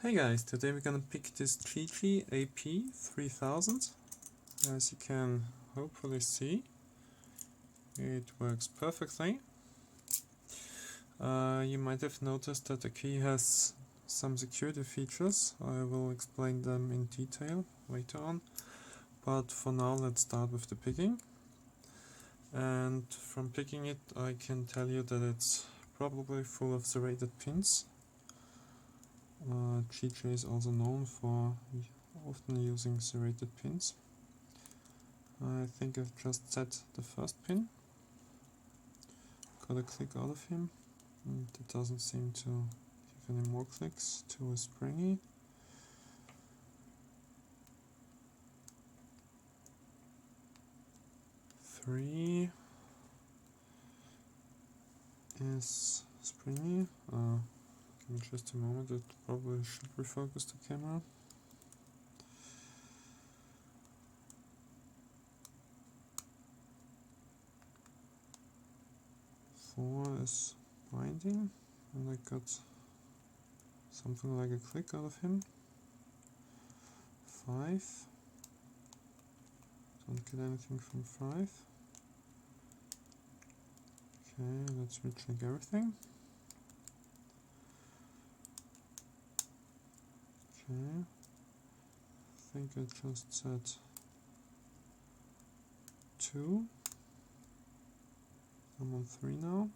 Hey guys, today we're gonna pick this GEGE AP3000. As you can hopefully see, it works perfectly. You might have noticed that the key has some security features. I will explain them in detail later on, but for now let's start with the picking. And from picking it, I can tell you that it's probably full of serrated pins. GEGE is also known for often using serrated pins. I think I've just set the first pin. Got a click out of him, and it doesn't seem to give any more clicks. 2 is springy. Three is springy. Give me just a moment, it probably should refocus the camera. Four is binding, and I got something like a click out of him. 5. Don't get anything from 5. Okay, let's recheck everything. Okay, I think I just set 2. I'm on 3 now.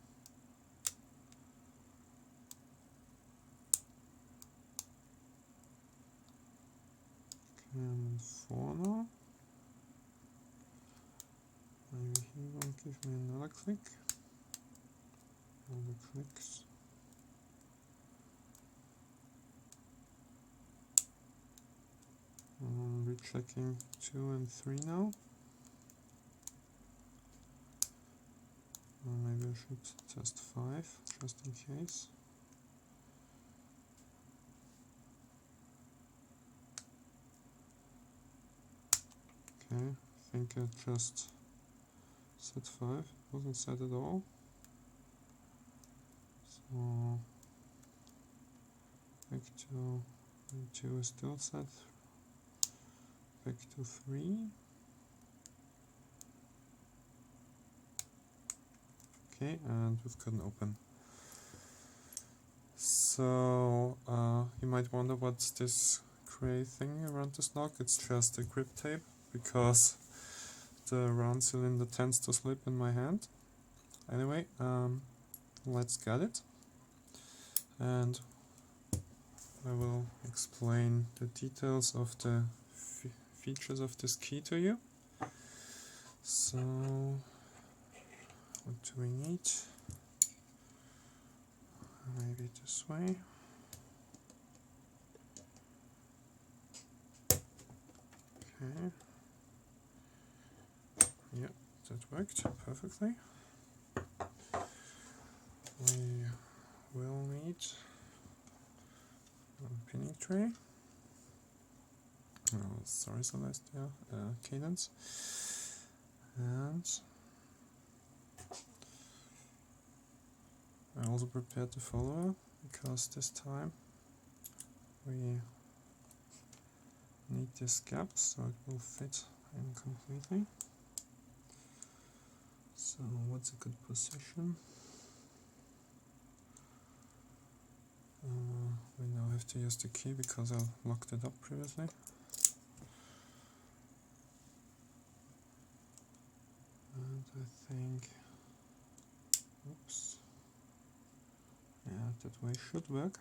Okay, I'm on 4 now. Maybe he will give me another click. All the clicks. I'm rechecking 2 and 3 now. Or maybe I should test 5, just in case. Okay, I think I just set 5, it wasn't set at all. So, back to 2 is still set. Back to 3. Okay, and we've got an open. So, you might wonder what's this grey thing around this lock. It's just a grip tape, because the round cylinder tends to slip in my hand. Anyway, let's get it, and I will explain the details of the features of this key to you. So, what do we need? Maybe this way. Okay. Yeah, that worked perfectly. We will need a pinning tray. Oh, sorry, Celestia. Cadence. And I also prepared the follower, because this time we need this gap so it will fit in completely. So what's a good position? We now have to use the key because I locked it up previously. And I think, oops, yeah, that way should work.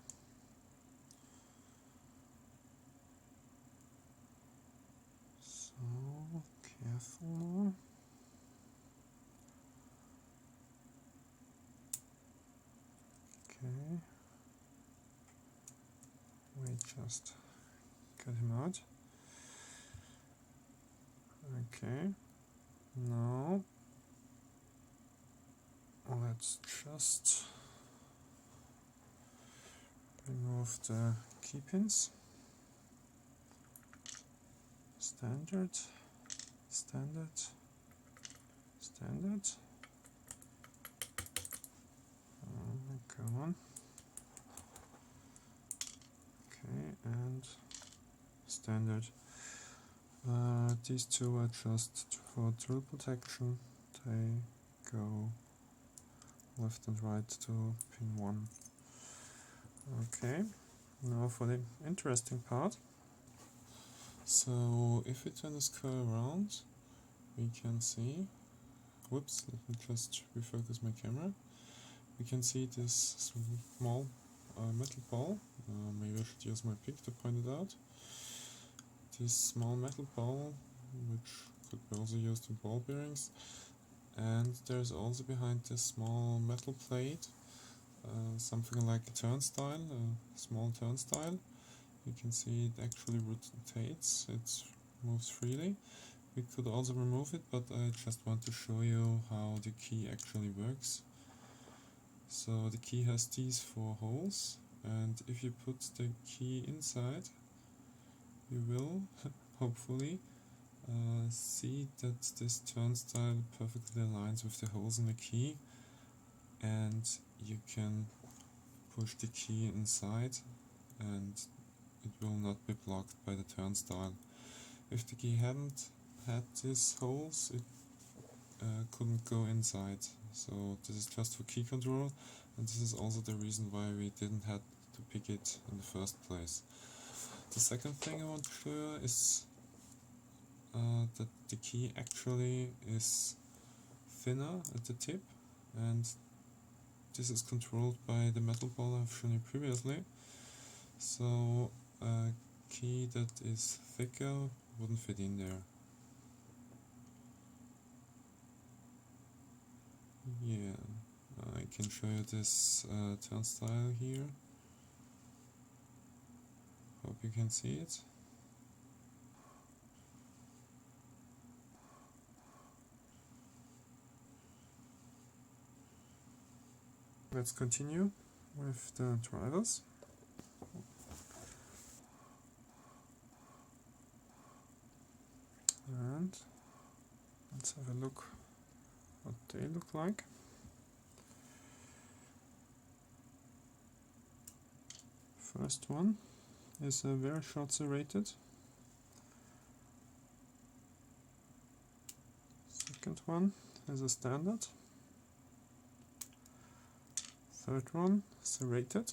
So, careful now. Okay. We just cut him out. Okay. Now, let's just remove the key pins. Standard, standard, standard. Come on. Okay, standard. These two are just for drill protection. They go left and right to pin 1. Okay, now for the interesting part. So if we turn the square around, we can see, whoops, let me just refocus my camera. We can see this small metal ball. Maybe I should use my pick to point it out. This small metal ball, which could be also used in ball bearings. And there's also behind this small metal plate something like a turnstile, a small turnstile. You can see it actually rotates, it moves freely. We could also remove it, but I just want to show you how the key actually works. So the key has these 4 holes, and if you put the key inside, you will, hopefully, see that this turnstile perfectly aligns with the holes in the key, and you can push the key inside and it will not be blocked by the turnstile. If the key hadn't had these holes, it couldn't go inside. So this is just for key control, and this is also the reason why we didn't have to pick it in the first place. The second thing I want to show you is that the key actually is thinner at the tip, and this is controlled by the metal ball I've shown you previously. So a key that is thicker wouldn't fit in there. Yeah, I can show you this turnstile here. Hope you can see it. Let's continue with the drivers. And let's have a look what they look like. First one is a very short serrated. Second one is a standard. Third one, serrated.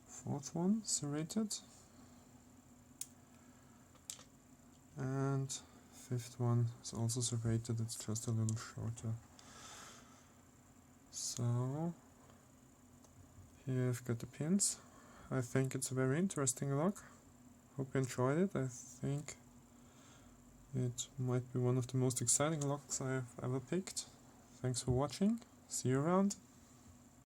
Fourth one, serrated. And fifth one is also serrated, it's just a little shorter. So here I've got the pins. I think it's a very interesting lock. Hope you enjoyed it. I think it might be one of the most exciting locks I've ever picked. Thanks for watching. See you around.